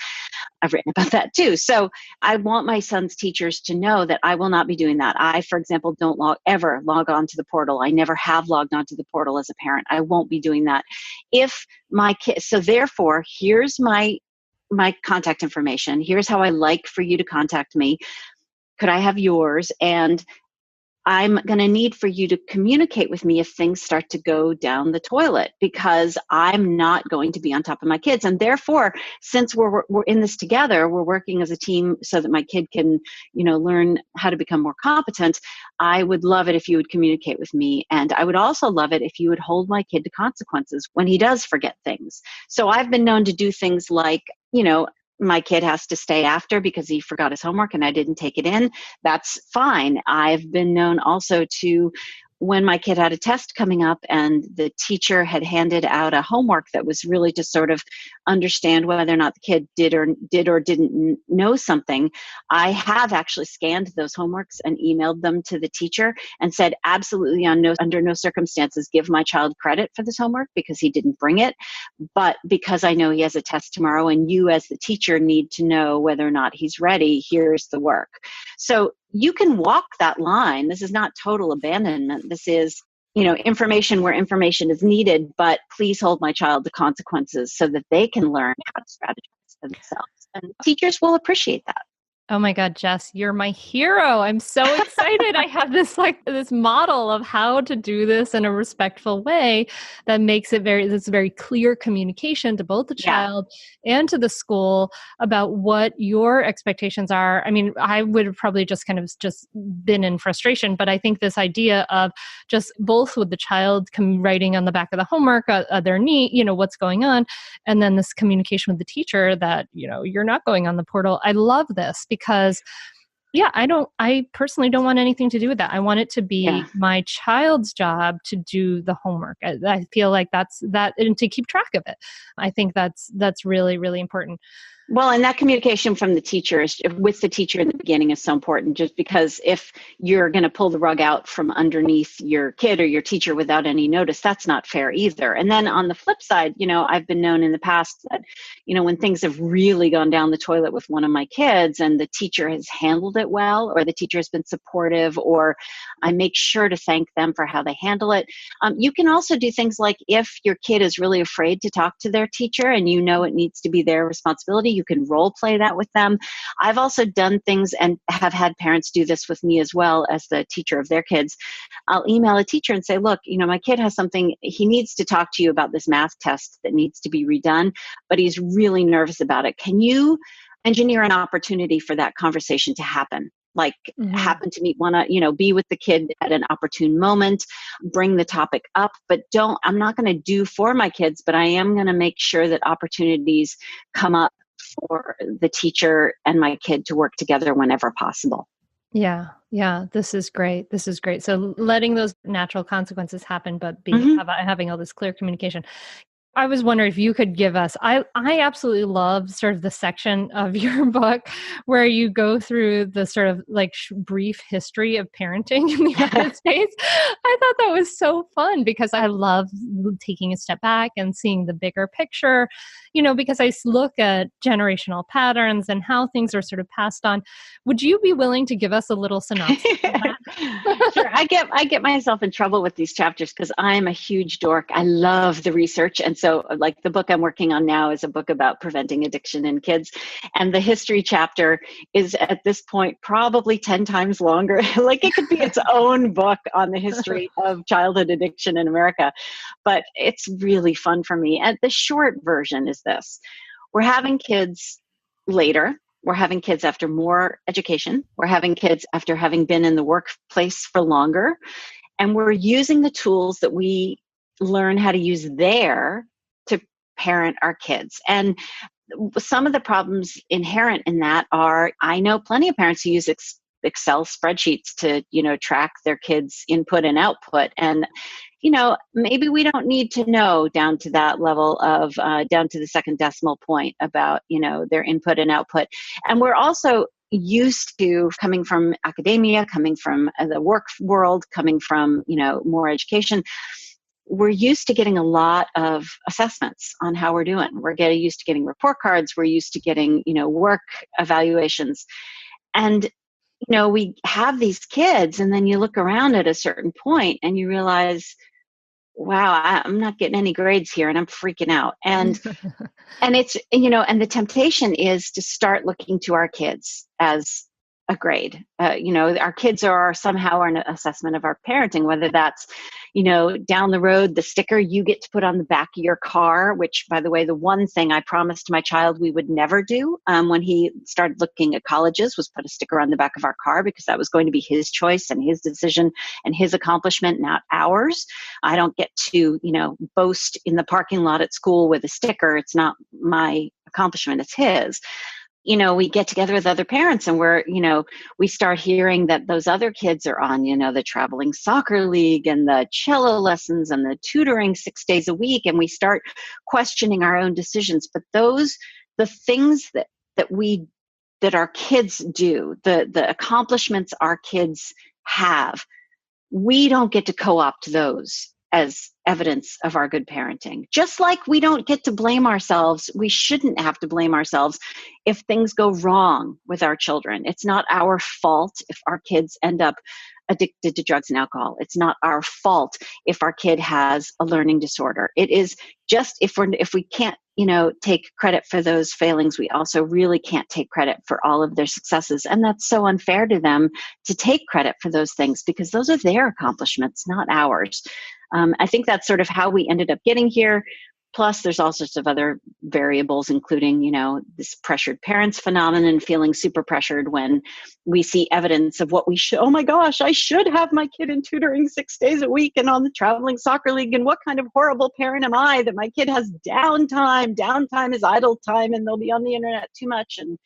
I've written about that too. So I want my son's teachers to know that I will not be doing that. I, for example, don't ever log on to the portal. I never have logged onto the portal as a parent. I won't be doing that. If my kid, so therefore, here's my contact information. Here's how I like for you to contact me. Could I have yours? And I'm going to need for you to communicate with me if things start to go down the toilet, because I'm not going to be on top of my kids. And therefore, since we're in this together, we're working as a team so that my kid can, learn how to become more competent. I would love it if you would communicate with me. And I would also love it if you would hold my kid to consequences when he does forget things. So I've been known to do things like, my kid has to stay after because he forgot his homework and I didn't take it in. That's fine. I've been known also to, when my kid had a test coming up and the teacher had handed out a homework that was really to sort of understand whether or not the kid did or didn't know something, I have actually scanned those homeworks and emailed them to the teacher and said, absolutely under no circumstances give my child credit for this homework because he didn't bring it. But because I know he has a test tomorrow and you as the teacher need to know whether or not he's ready, here's the work. So you can walk that line. This is not total abandonment. This is, information where information is needed, but please hold my child to consequences so that they can learn how to strategize for themselves. And teachers will appreciate that. Oh my God, Jess, you're my hero. I'm so excited. I have this model of how to do this in a respectful way that makes it this very clear communication to both the child and to the school about what your expectations are. I mean, I would have probably just been in frustration, but I think this idea of just both with the child writing on the back of the homework, their need, what's going on, and then this communication with the teacher that, you're not going on the portal. I love this because I personally don't want anything to do with that. I want it to be my child's job to do the homework. I feel like that's and to keep track of it. I think that's really, really important. Well, and that communication from the teacher with the teacher in the beginning is so important, just because if you're going to pull the rug out from underneath your kid or your teacher without any notice, that's not fair either. And then on the flip side, I've been known in the past that, when things have really gone down the toilet with one of my kids and the teacher has handled it well, or the teacher has been supportive, or I make sure to thank them for how they handle it. You can also do things like if your kid is really afraid to talk to their teacher and it needs to be their responsibility, you can role play that with them. I've also done things and have had parents do this with me as well as the teacher of their kids. I'll email a teacher and say, look, my kid has something, he needs to talk to you about this math test that needs to be redone, but he's really nervous about it. Can you engineer an opportunity for that conversation to happen? Like happen to meet be with the kid at an opportune moment, bring the topic up, but I'm not going to do for my kids, but I am going to make sure that opportunities come up for the teacher and my kid to work together whenever possible. Yeah. This is great. So letting those natural consequences happen, but having all this clear communication. I was wondering if you could give us, I absolutely love sort of the section of your book where you go through the sort of like brief history of parenting in the United States. I thought that was so fun because I love taking a step back and seeing the bigger picture. because I look at generational patterns and how things are sort of passed on. Would you be willing to give us a little synopsis of that? Sure. I get myself in trouble with these chapters because I'm a huge dork. I love the research. And so like the book I'm working on now is a book about preventing addiction in kids. And the history chapter is at this point probably 10 times longer. Like it could be its own book on the history of childhood addiction in America. But it's really fun for me. And the short version is this. We're having kids later. We're having kids after more education. We're having kids after having been in the workplace for longer. And we're using the tools that we learn how to use there to parent our kids. And some of the problems inherent in that are, I know plenty of parents who use Excel spreadsheets to, track their kids' input and output. And maybe we don't need to know down to that level of down to the second decimal point about, their input and output. And we're also used to, coming from academia, coming from the work world, coming from, more education, we're used to getting a lot of assessments on how we're doing. We're getting used to getting report cards. We're used to getting, work evaluations. And we have these kids, and then you look around at a certain point and you realize, wow, I'm not getting any grades here and I'm freaking out. And it's, and the temptation is to start looking to our kids as a grade. Our kids are somehow an assessment of our parenting, whether that's, down the road, the sticker you get to put on the back of your car, which, by the way, the one thing I promised my child we would never do when he started looking at colleges was put a sticker on the back of our car, because that was going to be his choice and his decision and his accomplishment, not ours. I don't get to, boast in the parking lot at school with a sticker. It's not my accomplishment, it's his. We get together with other parents and we start hearing that those other kids are on, the traveling soccer league and the cello lessons and the tutoring 6 days a week. And we start questioning our own decisions. But the things that our kids do, the accomplishments our kids have, we don't get to co-opt those as evidence of our good parenting. Just like we don't get to blame ourselves, we shouldn't have to blame ourselves if things go wrong with our children. It's not our fault if our kids end up addicted to drugs and alcohol. It's not our fault if our kid has a learning disorder. It is just if we can't, take credit for those failings, we also really can't take credit for all of their successes. And that's so unfair to them to take credit for those things, because those are their accomplishments, not ours. I think that's sort of how we ended up getting here. Plus, there's all sorts of other variables, including, this pressured parents phenomenon, feeling super pressured when we see evidence of what we should. Oh my gosh, I should have my kid in tutoring 6 days a week and on the traveling soccer league. And what kind of horrible parent am I that my kid has downtime? Downtime is idle time, and they'll be on the internet too much. And,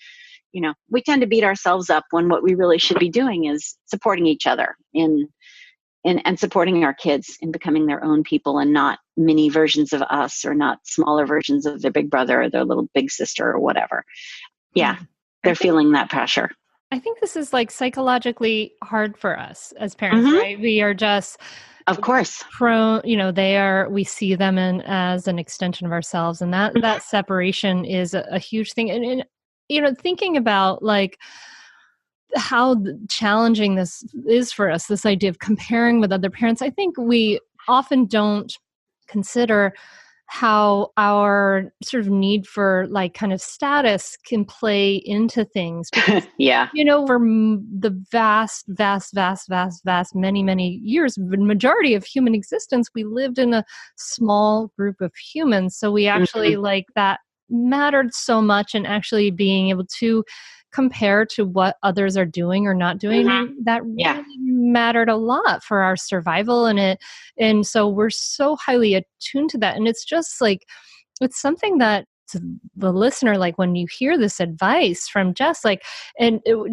we tend to beat ourselves up when what we really should be doing is supporting each other and supporting our kids in becoming their own people, and not mini versions of us, or not smaller versions of their big brother or their little big sister or whatever. Yeah, they're feeling that pressure. I think this is like psychologically hard for us as parents, right? We are just, of course, we see them as an extension of ourselves, and that separation is a huge thing. And thinking about like how challenging this is for us, this idea of comparing with other parents, I think we often don't consider how our sort of need for like kind of status can play into things. Because, yeah. For the vast, many, many years, the majority of human existence, we lived in a small group of humans. So we actually like that mattered so much, and actually being able to compare to what others are doing or not doing, that really mattered a lot for our survival. And so we're so highly attuned to that. And it's just like, it's something that to the listener, like when you hear this advice from Jess, like,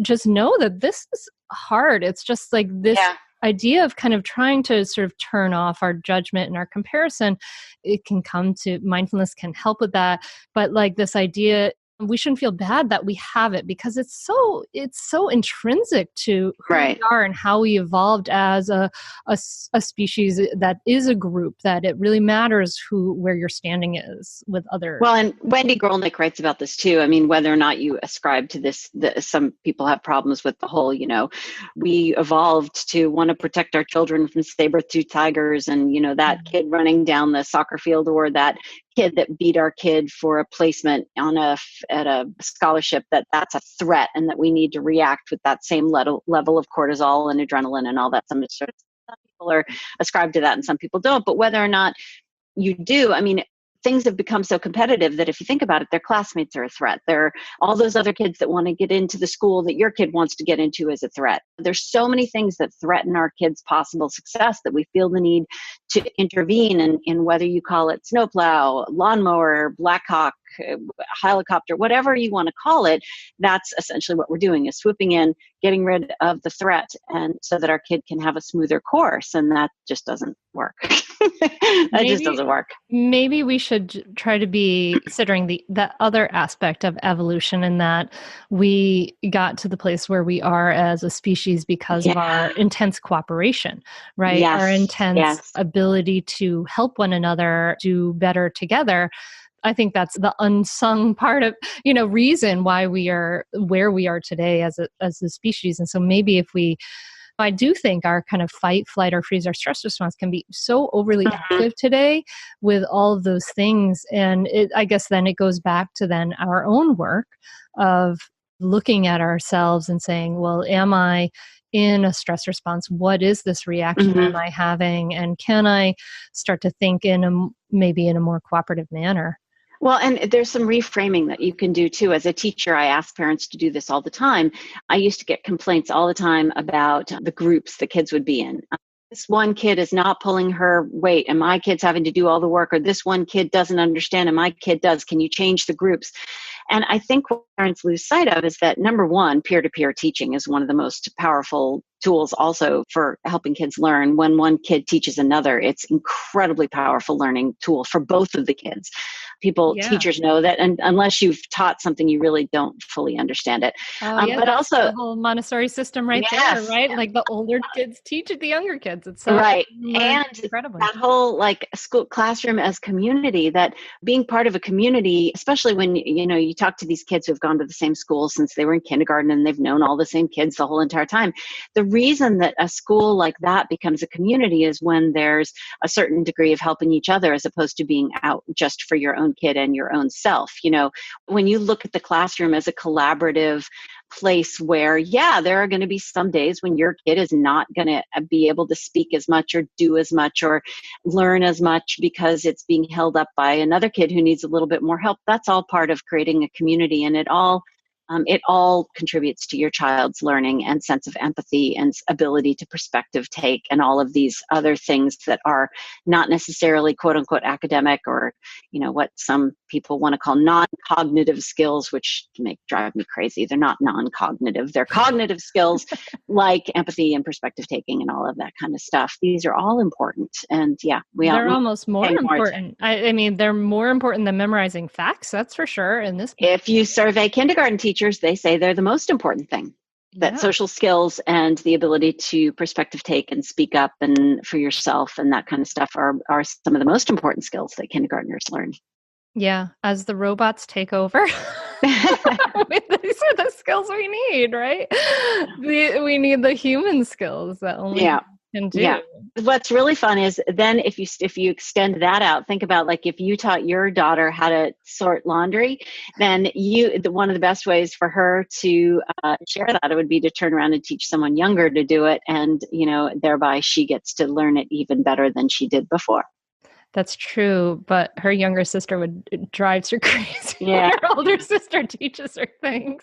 just know that this is hard. It's just like this idea of kind of trying to sort of turn off our judgment and our comparison. It can come to mindfulness, can help with that. But like this idea, we shouldn't feel bad that we have it because it's so intrinsic to who we Right. are and how we evolved as a species that is a group, that it really matters where your standing is with other. Well, and Wendy Grolnick writes about this too. I mean, whether or not you ascribe to this, some people have problems with the whole, we evolved to want to protect our children from saber-toothed tigers, and, that kid running down the soccer field, or that kid that beat our kid for a placement at a scholarship, that's a threat, and that we need to react with that same level of cortisol and adrenaline and all that. Some people are ascribed to that and some people don't. But whether or not you do, I mean, things have become so competitive that if you think about it, their classmates are a threat. There are all those other kids that want to get into the school that your kid wants to get into as a threat. There's so many things that threaten our kids' possible success that we feel the need to intervene in whether you call it snowplow, lawnmower, Blackhawk, helicopter, whatever you want to call it. That's essentially what we're doing, is swooping in, getting rid of the threat, and so that our kid can have a smoother course. And that just doesn't work. Just doesn't work. Maybe we should try to be considering the other aspect of evolution, in that we got to the place where we are as a species because of our intense cooperation, right? Yes. Our intense ability to help one another do better together. I think that's the unsung part of, reason why we are where we are today as a species. And so maybe I do think our kind of fight, flight, or freeze, our stress response can be so overly active today with all of those things. And I guess then it goes back to then our own work of looking at ourselves and saying, well, am I in a stress response? What is this reaction am I having? And can I start to think maybe in a more cooperative manner? Well, and there's some reframing that you can do too. As a teacher, I ask parents to do this all the time. I used to get complaints all the time about the groups the kids would be in. This one kid is not pulling her weight and my kid's having to do all the work, or this one kid doesn't understand and my kid does. Can you change the groups? And I think what parents lose sight of is that, number one, peer-to-peer teaching is one of the most powerful tools also for helping kids learn. When one kid teaches another, it's incredibly powerful learning tool for both of the kids. Teachers know that, and unless you've taught something, you really don't fully understand it. But also the whole Montessori system there, right? Like the older kids teach the younger kids. It's so right. And incredible. That whole school classroom as community, that being part of a community, especially when, you talk to these kids who've gone to the same school since they were in kindergarten and they've known all the same kids the whole entire time. The reason that a school like that becomes a community is when there's a certain degree of helping each other, as opposed to being out just for your own kid and your own self. When you look at the classroom as a collaborative place where, there are going to be some days when your kid is not going to be able to speak as much or do as much or learn as much because it's being held up by another kid who needs a little bit more help. That's all part of creating a community, and it all contributes to your child's learning and sense of empathy and ability to perspective take and all of these other things that are not necessarily quote unquote academic, or what some people want to call non-cognitive skills, which drive me crazy. They're not non-cognitive. They're cognitive skills like empathy and perspective taking and all of that kind of stuff. These are all important. And they're almost more important. I mean, they're more important than memorizing facts. That's for sure. If you survey kindergarten teachers, they say they're the most important thing. That social skills and the ability to perspective take and speak up and for yourself and that kind of stuff are some of the most important skills that kindergartners learn. Yeah, as the robots take over, these are the skills we need, right? We need the human skills that only can do. Yeah. What's really fun is then if you extend that out, think about if you taught your daughter how to sort laundry, then one of the best ways for her to share that would be to turn around and teach someone younger to do it, and thereby she gets to learn it even better than she did before. That's true, but her younger sister drives her crazy. Yeah. Her older sister teaches her things.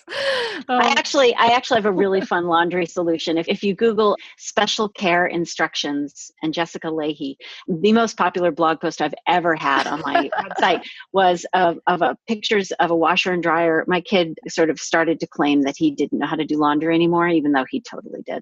I actually have a really fun laundry solution. If you Google special care instructions and Jessica Lahey, the most popular blog post I've ever had on my website was of pictures of a washer and dryer. My kid sort of started to claim that he didn't know how to do laundry anymore, even though he totally did.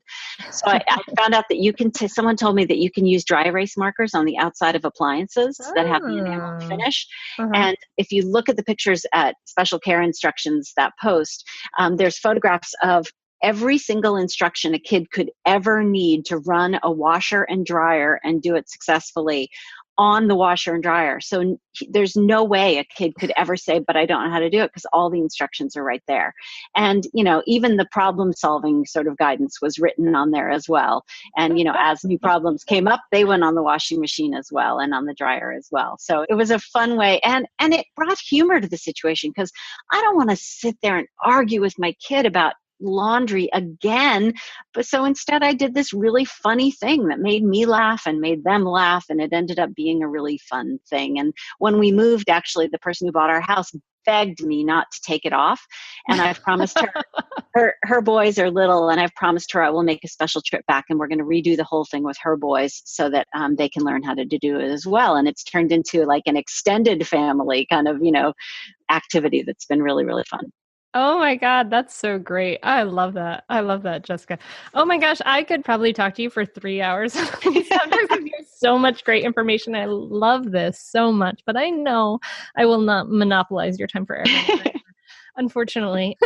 So I found out that someone told me that you can use dry erase markers on the outside of appliances. boxes that have the enamel Oh. finish. Uh-huh. And if you look at the pictures at special care instructions, that post, there's photographs of every single instruction a kid could ever need to run a washer and dryer and do it successfully on the washer and dryer. So there's no way a kid could ever say, but I don't know how to do it, because all the instructions are right there. And, even the problem solving sort of guidance was written on there as well. And, as new problems came up, they went on the washing machine as well and on the dryer as well. So it was a fun way. And it brought humor to the situation, because I don't want to sit there and argue with my kid about laundry again. But so instead I did this really funny thing that made me laugh and made them laugh. And it ended up being a really fun thing. And when we moved, actually, the person who bought our house begged me not to take it off. And I've promised her boys are little, and I've promised her I will make a special trip back, and we're going to redo the whole thing with her boys so that they can learn how to do it as well. And it's turned into like an extended family kind of, activity that's been really, really fun. Oh my God, that's so great. I love that. I love that, Jessica. Oh my gosh, I could probably talk to you for 3 hours on these subjects, because you have so much great information. I love this so much, but I know I will not monopolize your time forever, unfortunately.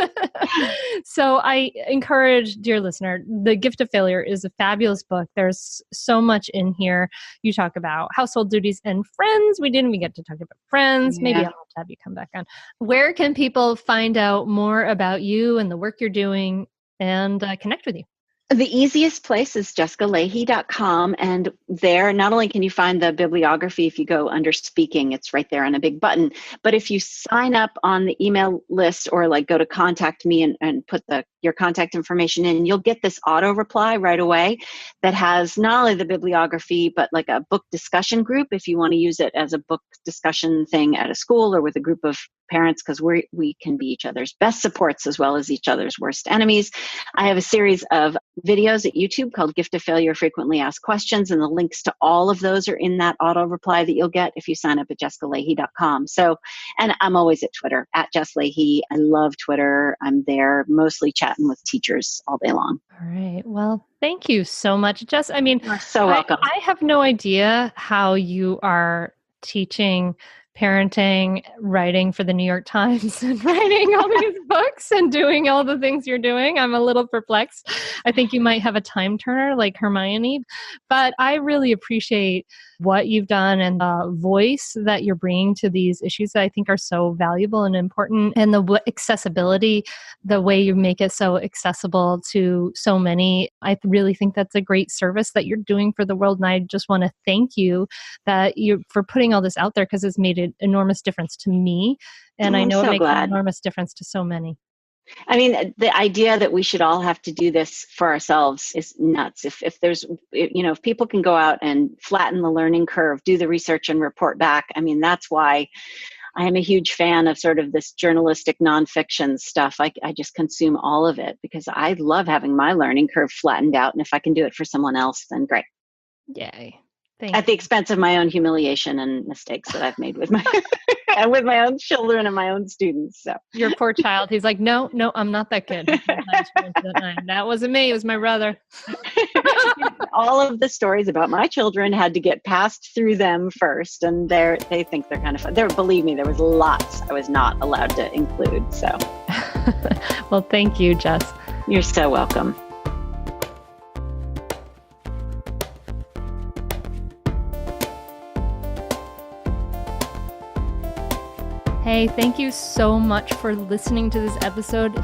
So I encourage, dear listener, The Gift of Failure is a fabulous book. There's so much in here. You talk about household duties and friends. We didn't even get to talk about friends. Maybe I'll have to have you come back on. Where can people find out more about you and the work you're doing and connect with you? The easiest place is jessicalahey.com. And there, not only can you find the bibliography, if you go under speaking, it's right there on a big button. But if you sign up on the email list, or like go to contact me and put your contact information in, you'll get this auto reply right away that has not only the bibliography, but like a book discussion group if you want to use it as a book discussion thing at a school or with a group of parents, because we can be each other's best supports as well as each other's worst enemies. I have a series of videos at YouTube called Gift of Failure Frequently Asked Questions, and the links to all of those are in that auto reply that you'll get if you sign up at jessicalahey.com. So, and I'm always at Twitter at Jess Lahey. I love Twitter. I'm there mostly chatting with teachers all day long. All right. Well, thank you so much, Jess. I mean, you're so welcome. I have no idea how you are teaching parenting, writing for the New York Times, and writing all these books and doing all the things you're doing. I'm a little perplexed. I think you might have a time turner like Hermione, but I really appreciate what you've done and the voice that you're bringing to these issues that I think are so valuable and important, and the accessibility, the way you make it so accessible to so many. I really think that's a great service that you're doing for the world. And I just want to thank you for putting all this out there, because it's made an enormous difference to me. And I know it makes an enormous difference to so many. I mean, the idea that we should all have to do this for ourselves is nuts. If people can go out and flatten the learning curve, do the research and report back, I mean, that's why I am a huge fan of sort of this journalistic nonfiction stuff. I just consume all of it because I love having my learning curve flattened out. And if I can do it for someone else, then great. Yay. At the expense of my own humiliation and mistakes that I've made with my and with my own children and my own students. So your poor child, he's like, no, I'm not that kid. That wasn't me. It was my brother. All of the stories about my children had to get passed through them first, and they think they're kind of fun. Believe me, there was lots I was not allowed to include. So, well, thank you, Jess. You're so welcome. Hey, thank you so much for listening to this episode.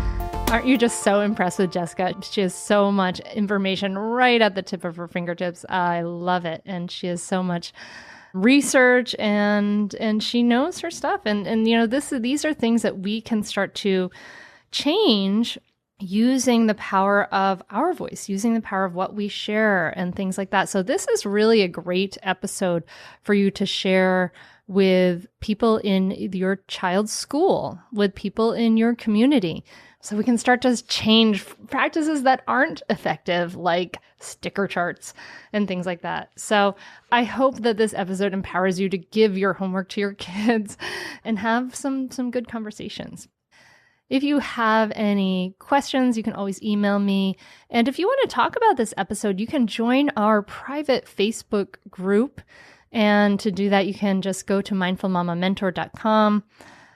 Aren't you just so impressed with Jessica? She has so much information right at the tip of her fingertips. I love it. And she has so much research and she knows her stuff. And these are things that we can start to change using the power of our voice, using the power of what we share and things like that. So this is really a great episode for you to share with people in your child's school, with people in your community. So we can start to change practices that aren't effective, like sticker charts and things like that. So I hope that this episode empowers you to give your homework to your kids and have some good conversations. If you have any questions, you can always email me. And if you want to talk about this episode, you can join our private Facebook group. And to do that, you can just go to mindfulmamamentor.com.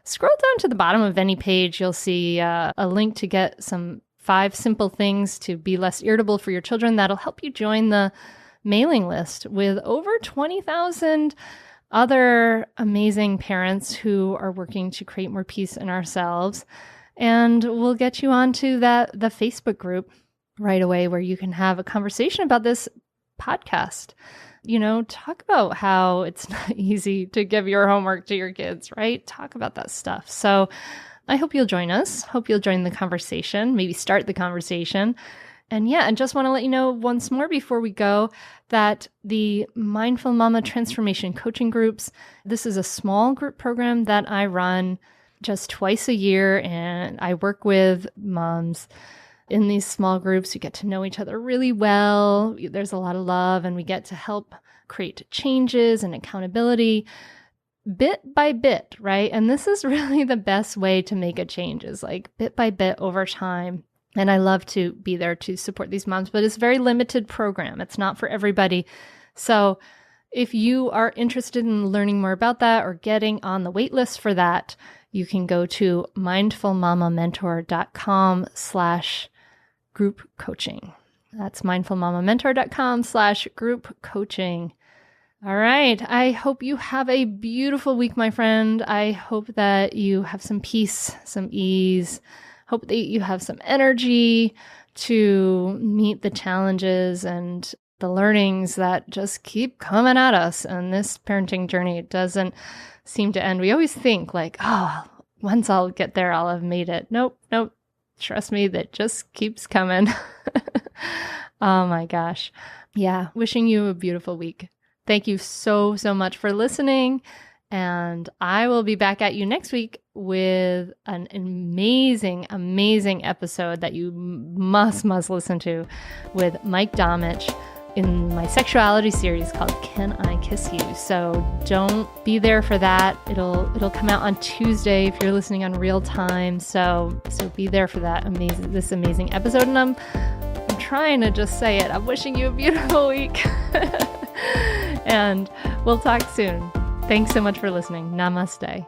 Scroll down to the bottom of any page. You'll see a link to get some 5 simple things to be less irritable for your children. That'll help you join the mailing list with over 20,000 other amazing parents who are working to create more peace in ourselves. And we'll get you onto the Facebook group right away where you can have a conversation about this podcast. Talk about how it's not easy to give your homework to your kids, right? Talk about that stuff. So I hope you'll join us. Hope you'll join the conversation, maybe start the conversation. And just want to let you know once more before we go that the Mindful Mama Transformation Coaching Groups, this is a small group program that I run just twice a year, and I work with moms in these small groups. We get to know each other really well. There's a lot of love, and we get to help create changes and accountability bit by bit, right? And this is really the best way to make a change, is like bit by bit over time. And I love to be there to support these moms, but it's a very limited program. It's not for everybody. So if you are interested in learning more about that or getting on the wait list for that, you can go to mindfulmamamentor.com/group coaching. That's mindfulmamamentor.com/group coaching. All right. I hope you have a beautiful week, my friend. I hope that you have some peace, some ease. Hope that you have some energy to meet the challenges and the learnings that just keep coming at us. And this parenting journey, it doesn't seem to end. We always think like, oh, once I'll get there, I'll have made it. Nope. Trust me, that just keeps coming. Oh my gosh. Yeah. Wishing you a beautiful week. Thank you so much for listening. And I will be back at you next week with an amazing episode that you must listen to with Mike Domich in my sexuality series called Can I Kiss You? So don't be there for that. It'll come out on Tuesday if you're listening on real time. So be there for that amazing episode. And I'm trying to just say it. I'm wishing you a beautiful week. And we'll talk soon. Thanks so much for listening. Namaste.